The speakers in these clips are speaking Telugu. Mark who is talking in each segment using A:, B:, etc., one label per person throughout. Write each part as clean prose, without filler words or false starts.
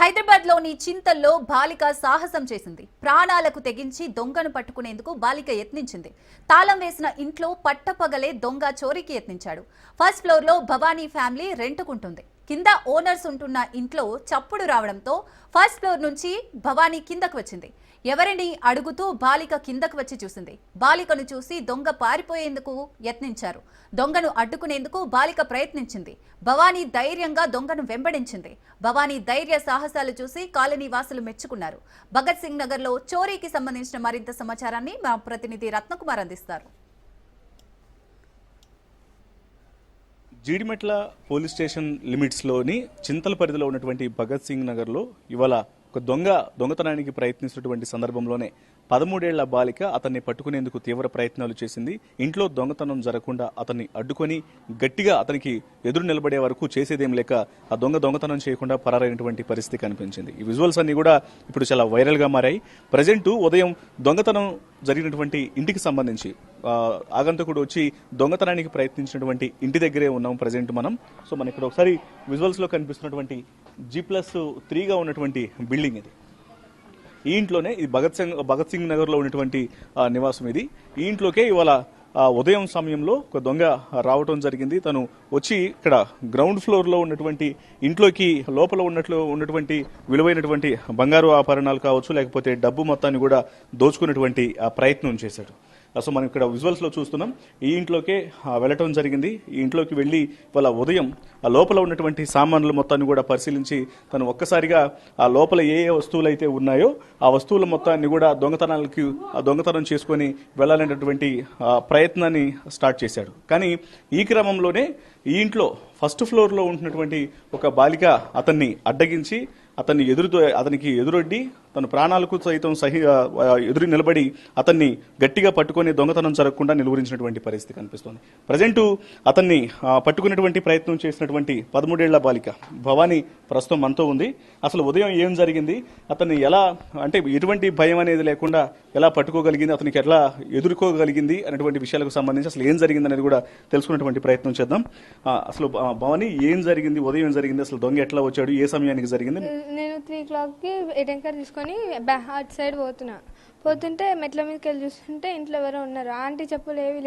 A: హైదరాబాద్లోని చింతల్లో బాలిక సాహసం చేసింది. ప్రాణాలకు తెగించి దొంగను పట్టుకునేందుకు బాలిక యత్నించింది. తాళం వేసిన ఇంట్లో పట్టపగలే దొంగ చోరీకి యత్నించాడు. ఫస్ట్ ఫ్లోర్లో భవానీ ఫ్యామిలీ రెంటుకుంటుంది. కింద ఓనర్స్ ఉంటున్న ఇంట్లో చప్పుడు రావడంతో ఫస్ట్ ఫ్లోర్ నుంచి భవానీ కిందకు వచ్చింది. ఎవరిని అడుగుతూ బాలిక కిందకు వచ్చి చూసింది. బాలికను చూసి దొంగ పారిపోయేందుకు యత్నించారు. దొంగను అడ్డుకునేందుకు బాలిక ప్రయత్నించింది. భవానీ ధైర్యంగా దొంగను వెంబడించింది. భవానీ ధైర్య సాహసాలు చూసి కాలనీ వాసులు మెచ్చుకున్నారు. భగత్ సింగ్ నగర్ లో చోరీకి సంబంధించిన మరింత సమాచారాన్ని మా ప్రతినిధి రత్నకుమార్ అందిస్తారు.
B: జీడిమెట్ల పోలీస్ స్టేషన్ లిమిట్స్లోని చింతల పరిధిలో ఉన్నటువంటి భగత్ సింగ్ నగర్లో ఇవాళ ఒక దొంగతనానికి ప్రయత్నిస్తున్నటువంటి సందర్భంలోనే 13 ఏళ్ల బాలిక అతన్ని పట్టుకునేందుకు తీవ్ర ప్రయత్నాలు చేసింది. ఇంట్లో దొంగతనం జరగకుండా అతన్ని అడ్డుకొని గట్టిగా అతనికి ఎదురు నిలబడే వరకు చేసేదేం లేక ఆ దొంగతనం చేయకుండా పరారైనటువంటి పరిస్థితి కనిపించింది. ఈ విజువల్స్ అన్ని కూడా ఇప్పుడు చాలా వైరల్ గా మారాయి. ప్రజెంట్ ఉదయం దొంగతనం జరిగినటువంటి ఇంటికి సంబంధించి ఆగంతకుడు వచ్చి దొంగతనానికి ప్రయత్నించినటువంటి ఇంటి దగ్గరే ఉన్నాం ప్రజెంట్ మనం. సో మన ఇక్కడ ఒకసారి విజువల్స్ లో కనిపిస్తున్నటువంటి G+3 ఉన్నటువంటి బిల్డింగ్ ఇది. ఈ ఇంట్లోనే ఇది భగత్ సింగ్ నగర్ లో ఉన్నటువంటి నివాసం ఇది. ఈ ఇంట్లోకే ఇవాళ ఉదయం సమయంలో ఒక దొంగ రావటం జరిగింది. తను వచ్చి ఇక్కడ గ్రౌండ్ ఫ్లోర్ లో ఉన్నటువంటి ఇంట్లోకి లోపల ఉన్నటువంటి విలువైనటువంటి బంగారు ఆభరణాలు కావచ్చు, లేకపోతే డబ్బు మొత్తాన్ని కూడా దోచుకున్నటువంటి ప్రయత్నం చేశాడు. సో మనం ఇక్కడ విజువల్స్ లో చూస్తున్నాం. ఈ ఇంట్లోకే వెళ్ళటం జరిగింది. ఈ ఇంట్లోకి వెళ్లి వాళ్ళ ఉదయం ఆ లోపల ఉన్నటువంటి సామాన్లు మొత్తాన్ని కూడా పరిశీలించి తను ఒక్కసారిగా ఆ లోపల ఏ వస్తువులు అయితే ఉన్నాయో ఆ వస్తువుల మొత్తాన్ని కూడా దొంగతనం చేసుకొని వెళ్లాలనేటువంటి ప్రయత్నాన్ని స్టార్ట్ చేశాడు. కానీ ఈ క్రమంలోనే ఈ ఇంట్లో ఫస్ట్ ఫ్లోర్ లో ఉంటున్నటువంటి ఒక బాలిక అతన్ని అడ్డగించి అతనికి ఎదురొడ్డి తన ప్రాణాలకు సైతం ఎదురు నిలబడి అతన్ని గట్టిగా పట్టుకొని దొంగతనం జరగకుండా నిలువరించినటువంటి పరిస్థితి కనిపిస్తోంది. ప్రజెంట్ అతన్ని పట్టుకునేటువంటి ప్రయత్నం చేసినటువంటి 13 ఏళ్ల బాలిక భవానీ ప్రస్తుతం మనతో ఉంది. అసలు ఉదయం ఏం జరిగింది, అతన్ని ఎలా అంటే ఎటువంటి భయం అనేది లేకుండా ఎలా పట్టుకోగలిగింది, అతనికి ఎట్లా ఎదుర్కోగలిగింది అనేటువంటి విషయాలకు సంబంధించి అసలు ఏం జరిగింది అనేది కూడా తెలుసుకునేటువంటి ప్రయత్నం చేద్దాం. అసలు భవానీ ఏం జరిగింది, ఉదయం ఏం జరిగింది, అసలు దొంగ ఎట్లా వచ్చాడు, ఏ సమయానికి జరిగింది?
C: నేను 3 o'clockకి ఏటీఎం తీసుకొని అటు సైడ్ పోతుంటే మెట్ల మీదకి వెళ్ళి చూస్తుంటే ఇంట్లో ఎవరో ఉన్నారు. ఆంటీ చెప్పులు ఏవి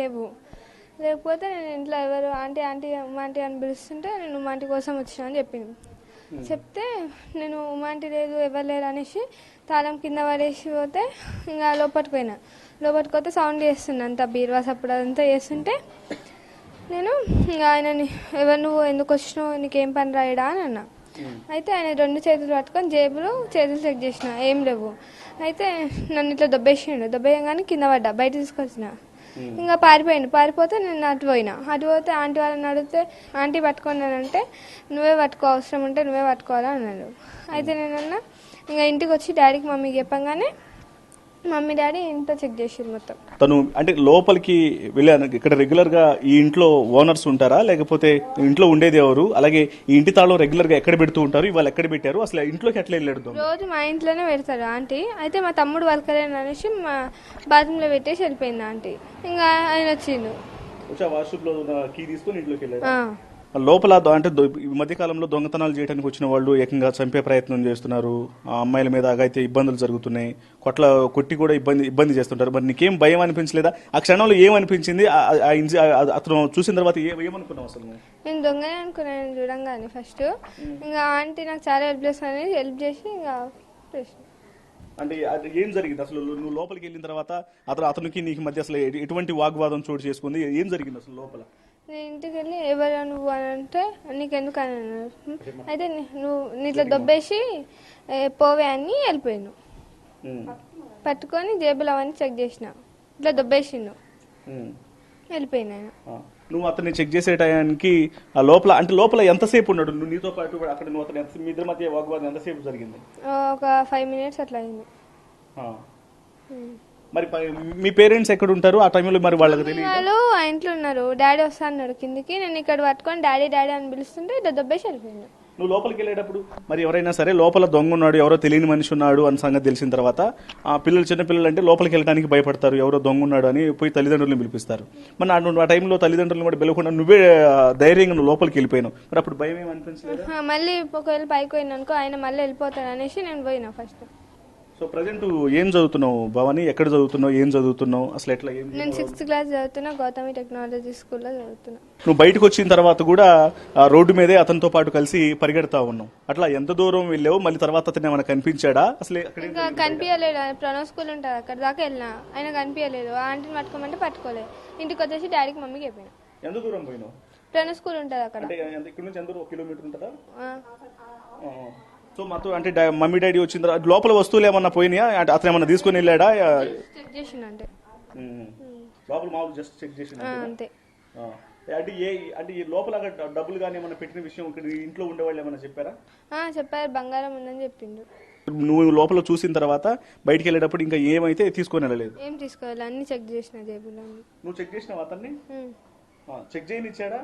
C: లేకపోతే నేను ఇంట్లో ఎవరు ఆంటీ ఉమాంటీ అని పిలుస్తుంటే నేను ఉమాంటీ కోసం వచ్చినా అని చెప్పింది. చెప్తే నేను ఉమాంటీ లేదు ఎవరు లేరు అనేసి తాళం కింద పడేసి పోతే ఇంకా లోపలికి పోతే సౌండ్ చేస్తున్నా అంతా బీర్వాస్ అప్పుడు అదంతా చేస్తుంటే నేను ఇంకా ఆయనని ఎవరు నువ్వు ఎందుకు వచ్చినావు, నీకేం పని రాయడా అని అన్నా. అయితే ఆయన 2 చేతులు పట్టుకొని చేతులు చెక్ చేసిన, ఏం లేవు. అయితే నన్ను ఇట్లా దొబ్బేయంగానే కింద పడ్డా, బయట తీసుకొచ్చిన. ఇంకా పారిపోతే నేను అటు పోతే ఆంటీ వాళ్ళని అడిగితే ఆంటీ పట్టుకున్నానంటే నువ్వే పట్టుకో, అవసరం ఉంటే నువ్వే పట్టుకోవాలని అన్నాడు. అయితే నేనన్నా ఇంకా ఇంటికి వచ్చి డాడీకి మమ్మీకి చెప్పంగానే మమ్మీ డాడీ ఇంట్లో చెక్ చేసారు మొత్తం.
B: తను అంటే లోపలికి వెళ్ళాను. ఇక్కడ రెగ్యులర్ గా ఈ ఇంట్లో ఓనర్స్ ఉంటారా, లేకపోతే ఇంట్లో ఉండేది ఎవరు, అలాగే ఈ ఇంటి తాళం రెగ్యులర్ గా ఎక్కడ పెడుతూ ఉంటారు, ఇవాళ ఎక్కడ పెట్టారు, అసలు ఇంట్లోకి ఎట్లా వెళ్ళాడు?
C: రోజు మా ఇంట్లోనే పెడతారు ఆంటీ. అయితే మా తమ్ముడు వాళ్ళకలేని అనేసి మా బాత్రూమ్ లో పెట్టేసి వెళ్ళిపోయింది ఆంటీ. ఇంకా ఆయన వచ్చిండు
B: వాష్రూమ్ లో కీ తీసుకొని ఇంట్లోకి వెళ్ళాడు. లోపల అంటే ఈ మధ్య కాలంలో దొంగతనాలు చేయడానికి వచ్చిన వాళ్ళు ఏకంగా చంపే ప్రయత్నం చేస్తున్నారు. ఆ అమ్మాయిల మీద అయితే ఇబ్బందులు జరుగుతున్నాయి, కొట్టి కూడా ఇబ్బంది చేస్తుంటారు. మరి నీకేం భయం అనిపించలేదా? ఆ క్షణంలో ఏమనిపించింది? అతను చూసిన తర్వాత ఏమనుకున్నావు అసలు?
C: నేను దొంగనే అనుకున్నాను చూడంగానే ఫస్ట్. ఇంకా ఆంటీ నాకు చాలా హెల్ప్ చేసి ఇంకా
B: అంటే ఏం జరిగింది అసలు? నువ్వు లోపలికి వెళ్ళిన తర్వాత అతనికి నీకు మధ్య అసలు ఎటువంటి వాగ్వాదం చోటు చేసుకుంది? ఏం జరిగింది అసలు లోపల?
C: నేను ఇంటికి వెళ్ళి ఎవరు నువ్వు అని అంటే నీకెందుకు అని అన్నారు. అయితే నువ్వు నీట్లో దొబ్బేసి పోవే అని వెళ్ళిపోయాను. పట్టుకొని జేబులు అవన్నీ చెక్ చేసిన, ఇట్లా దొబ్బేసిండు, వెళ్ళిపోయినా.
B: నువ్వు అతన్ని చెక్ చేసే టయానికి ఆ లోపల ఎంతసేపు ఉన్నాడు నీతో పాటు? అక్కడ నువ్వు అతను మీ ఇద్దరి మధ్య వాగ్వాదం ఎంతసేపు జరిగింది?
C: ఒక 5 minutes అట్లా అయింది.
B: మరి మీ పేరెంట్స్ ఎక్కడ ఉంటారు ఆ టైంలో? మరి వాళ్ళకి తెలియదు.
C: వాళ్ళు ఆ ఇంట్లో ఉన్నారు. డాడీ వస్తా అన్నాడు కిందికి. నేను ఇక్కడ పట్టుకొని డాడీ అని పిలుస్తుంటే ఇట్లా దొబ్బేసి వెళ్ళిపోయింది.
B: నువ్వు లోపలికి వెళ్ళేటప్పుడు మరి ఎవరైనా సరే లోపల దొంగ ఉన్నాడు, ఎవరో తెలియని మనిషి ఉన్నాడు అని సంగతి తెలిసిన తర్వాత ఆ పిల్లలు, చిన్నపిల్లలు అంటే లోపలికి వెళ్ళడానికి భయపడతారు, ఎవరో దొంగ ఉన్నాడు అని పోయి తల్లిదండ్రులను పిలిపిస్తారు. మరి ఆ టైంలో తల్లిదండ్రులను కూడా పిలవకుండా నువ్వే ధైర్యంగా నువ్వు లోపలికి వెళ్ళిపోయినావు. మరి అప్పుడు భయం ఏమి అనిపించలేదు?
C: మళ్ళీ ఒకవేళ పైకి పోయినా అనుకో ఆయన మళ్ళీ వెళ్ళిపోతాడు అనేసి నేను పోయినా ఫస్ట్.
B: సో ప్రజెంట్ ఏం చదువుతున్నావు భవాని? ఎక్కడ చదువుతున్నావు, ఏం చదువుతున్నావు, అసలు ఎట్లా ఏం?
C: నేను 6th క్లాస్ చదువుతున్నా, గౌతమి టెక్నాలజీ స్కూల్లో చదువుతున్నా.
B: నువ్వు బయటకు వచ్చిన తర్వాత కూడా ఆ రోడ్డు మీదే అతనితో పాటు కలిసి పరిగెడతా ఉన్నావు. అట్లా ఎంత దూరం వెళ్ళావు? మళ్ళీ తర్వాత అతను ఏమైనా కనిపించాడా? అసలు
C: ఇంకా కనిపించలేదు. ప్రణవ్ స్కూల్ ఉంటుంది అక్కడ దాకా వెళ్ళినా, ఆయన కనిపించలేదు. ఆ ఆంటీని పట్టుకోమంటే పట్టుకోలేదు. ఇంటికి వచ్చేసి డాడీకి మమ్మీకి చెప్పిన.
B: ఎంత దూరం పోయినావు?
C: ప్రణవ్ స్కూల్ ఉంటుంది అక్కడ.
B: అంటే ఇక్కడ నుంచి ఎంత 1 కిలోమీటర్ ఉంటుందా? సో మొత్తం అంటే మమ్మీ డాడీ వచ్చిన తర్వాత లోపల వస్తువులు ఏమన్నా పోయినాయా? అంటే అతను ఏమన్నా తీసుకొని వెళ్ళాడా?
C: చెక్ చేసిన అంటే
B: లోపల మామూలు జస్ట్ చెక్ చేసిన
C: అంతే.
B: అంటే అంటే ఈ లోపల డబ్బులు కానీ ఏమన్నా పెట్టిన విషయం ఇక్కడ ఇంట్లో ఉండేవాళ్ళు ఏమన్నా చెప్పారా?
C: చెప్పారు, బంగారం ఉందని చెప్పిండు.
B: నువ్వు లోపల చూసిన తర్వాత బయటికి వెళ్ళేటప్పుడు ఇంకా ఏమైతే తీసుకొని వెళ్ళలేదు?
C: ఏం తీసుకోవాలి, అన్ని చెక్ చేసిన జేబులో.
B: నువ్వు చెక్ చేసినావు అతన్ని? చెక్ చేయనిచ్చాడా?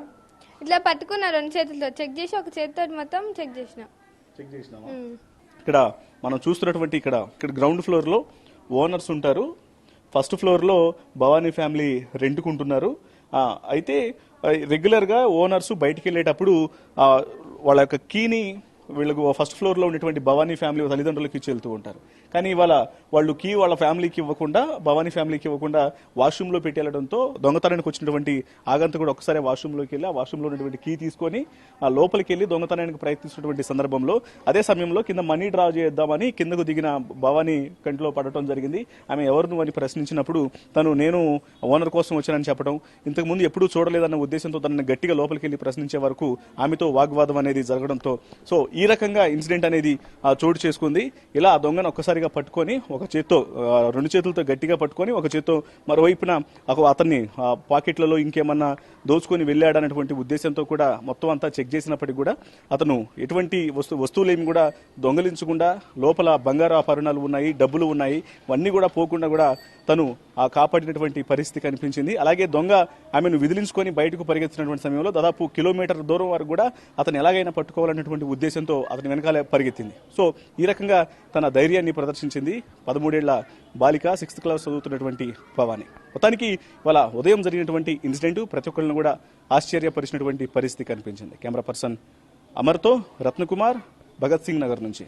C: ఇట్లా పట్టుకున్నా 2 చేతులతో చెక్ చేసి, ఒక చేతితో మొత్తం చెక్ చేసిన.
B: చెక్ చేసినావా? ఇక్కడ మనం చూస్తున్నటువంటి ఇక్కడ గ్రౌండ్ ఫ్లోర్ లో ఓనర్స్ ఉంటారు, ఫస్ట్ ఫ్లోర్ లో భవానీ ఫ్యామిలీ రెంట్కుంటున్నారు. అయితే రెగ్యులర్ గా ఓనర్స్ బయటికి వెళ్ళేటప్పుడు వాళ్ళ యొక్క కీని వీళ్ళకు ఫస్ట్ ఫ్లోర్ లో ఉన్నటువంటి భవానీ ఫ్యామిలీ తల్లిదండ్రులకు ఇచ్చి వెళ్తూ ఉంటారు. కానీ ఇవాళ వాళ్ళు కీ వాళ్ళ ఫ్యామిలీకి ఇవ్వకుండా, భవానీ ఫ్యామిలీకి ఇవ్వకుండా వాష్రూమ్ లో పెట్టి వెళ్ళడంతో దొంగతనానికి వచ్చినటువంటి ఆగంతకుడు ఒకసారి వాష్రూమ్ లోకి వెళ్ళి ఆ వాష్రూమ్ లో ఉన్నటువంటి కీ తీసుకొని ఆ లోపలికి వెళ్ళి దొంగతనానికి ప్రయత్నిస్తున్నటువంటి సందర్భంలో అదే సమయంలో కింద మనీ డ్రా చేద్దామని కిందకు దిగిన భవానీ కంటిలో పడటం జరిగింది. ఆమె ఎవరు నువ్వు అని ప్రశ్నించినప్పుడు నేను ఓనర్ కోసం వచ్చానని చెప్పడం, ఇంతకు ముందు ఎప్పుడూ చూడలేదన్న ఉద్దేశంతో తనని గట్టిగా లోపలికి వెళ్ళి ప్రశ్నించే వరకు ఆమెతో వాగ్వాదం అనేది జరగడంతో సో ఈ రకంగా ఇన్సిడెంట్ అనేది చోటు చేసుకుంది. ఇలా ఆ దొంగను ఒక్కసారిగా పట్టుకొని ఒక చేత్తో 2 చేతులతో గట్టిగా పట్టుకొని ఒక చేత్తో మరోవైపున అతన్ని పాకెట్లలో ఇంకేమన్నా దోచుకొని వెళ్ళాడనేటువంటి ఉద్దేశంతో కూడా మొత్తం అంతా చెక్ చేసినప్పటికీ కూడా అతను ఎటువంటి వస్తువులేమి కూడా దొంగలించకుండా లోపల బంగారు ఆభరణాలు ఉన్నాయి, డబ్బులు ఉన్నాయి, ఇవన్నీ కూడా పోకుండా కూడా తను కాపాడినటువంటి పరిస్థితి కనిపించింది. అలాగే దొంగ ఆమెను విదిలించుకొని బయటకు పరిగెత్తినటువంటి సమయంలో దాదాపు కిలోమీటర్ దూరం వరకు కూడా అతను ఎలాగైనా పట్టుకోవాలనేటువంటి ఉద్దేశంతో అతని వెనకాలే పరిగెత్తింది. సో ఈ రకంగా తన ధైర్యాన్ని ప్రదర్శించింది 13 ఏళ్ల బాలిక, 6th క్లాస్ చదువుతున్నటువంటి భవాని. మొత్తానికి ఇవాళ ఉదయం జరిగినటువంటి ఇన్సిడెంట్ ప్రతి ఒక్కరిని కూడా ఆశ్చర్యపరిచినటువంటి పరిస్థితి కనిపించింది. కెమెరా పర్సన్ అమర్తో రత్నకుమార్, భగత్ సింగ్ నగర్ నుంచి.